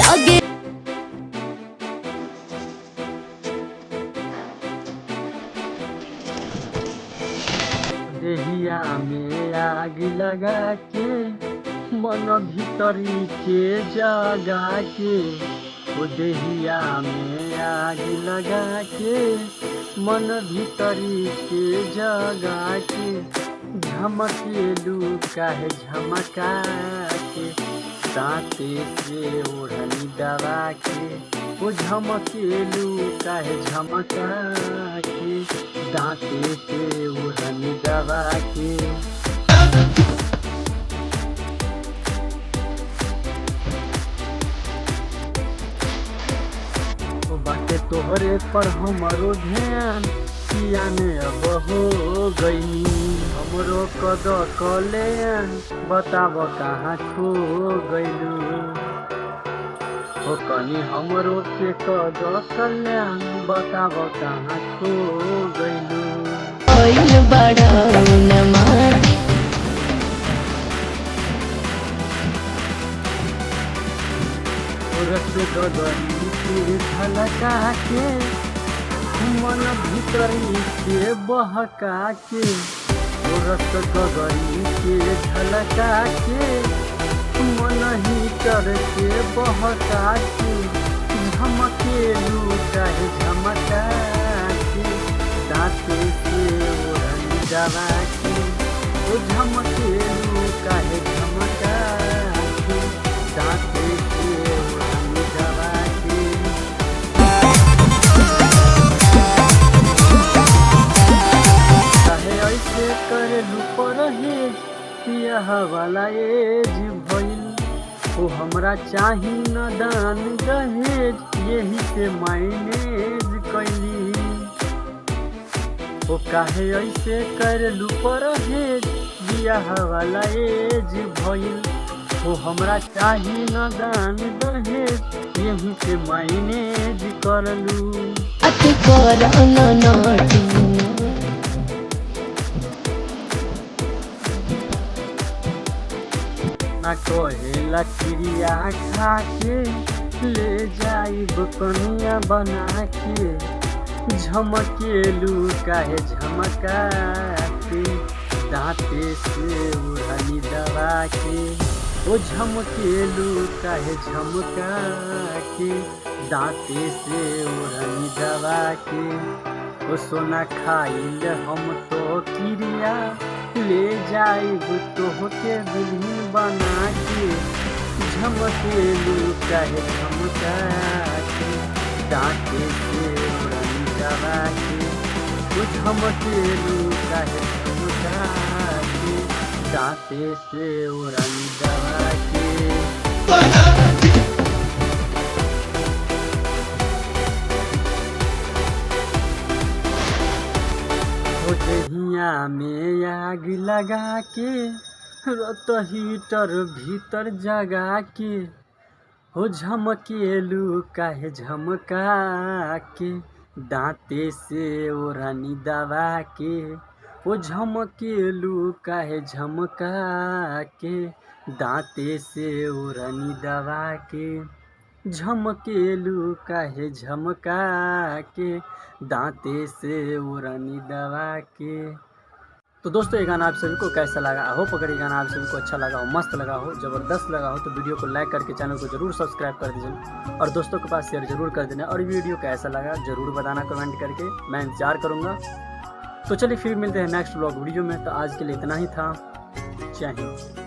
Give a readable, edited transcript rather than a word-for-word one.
लगे देहिया में आग लगा के मन भीतरी के जगा के, ओ देहिया में आग लगा के मन भीतरी के जगा के, झमकेलू काहे झमका के दाँते से ओढ़नी दबा के, ओ झमकेलू काहे झमका के दाँते से ओढ़नी दबा के। बाटे तोहरे पर हमरो ध्यान किया ने अब हो गई, हमरो कद कल्याण बताब कहाँ खो गईलू, ओ कनी हमरो के कद कल्याण बताब कहाँ खो गईलू। रस गगरी के झलका के मन भीतरी के बहका के, रस गगरी के झलका के मन भीतर के बहका के, झमकेलू काहे झमका के दाँते से ओढ़नी दबा के, ओ झमकेलू काहे झमका के दाँते से ओढ़नी दबा के। काहे ऐसे करेलू परहेज पिया वाला एज भइल, ओ हमरा चाही न दान दहेज यही से मैनेज कैली, ओ काहे ऐसे करेलू परहेज बियाह वाला एज भइल, ओ हमरा चाही न दान दहेज यही से मैनेज करलू। अति करना नाटी ना कहेला क्रिया खा के ले जाइब कनिया बना के, झमकेलू काहे झमका के दाँते से ओढ़नी दबा के, ओ झमकेलू काहे झमका के दाँते से ओढ़नी दबा के, ओ सोना खाइल हम तो क्रिया ले जाइब तोहके दुल्हन बना के, झमकेलू काहे झमका के दाँते से ओढ़नी दबा के, ओ झमकेलू काहे झमका के दाँते से ओढ़नी दबा के। ओ देहिया में आग लगा के रत हीटर भीतर जगा के, हो झमकेलू काहे झमका के दाँते से ओढ़नी दबा के, ओ झमकेलू काहे झमका के दाँते से ओढ़नी दबा के, झमकेलू काहे झमका के दाँते से ओढ़नी दबा के। तो दोस्तों ये गाना आप सभी को कैसा लगा? आई होप अगर ये गाना आप सभी को अच्छा लगा हो, मस्त लगा हो, ज़बरदस्त लगा हो तो वीडियो को लाइक करके चैनल को जरूर सब्सक्राइब कर दीजिए और दोस्तों के पास शेयर जरूर कर देना, और वीडियो कैसा लगा जरूर बताना कमेंट करके, मैं इंतजार करूँगा। तो चलिए फिर मिलते हैं नेक्स्ट व्लॉग वीडियो में, तो आज के लिए इतना ही था। जय हिंद।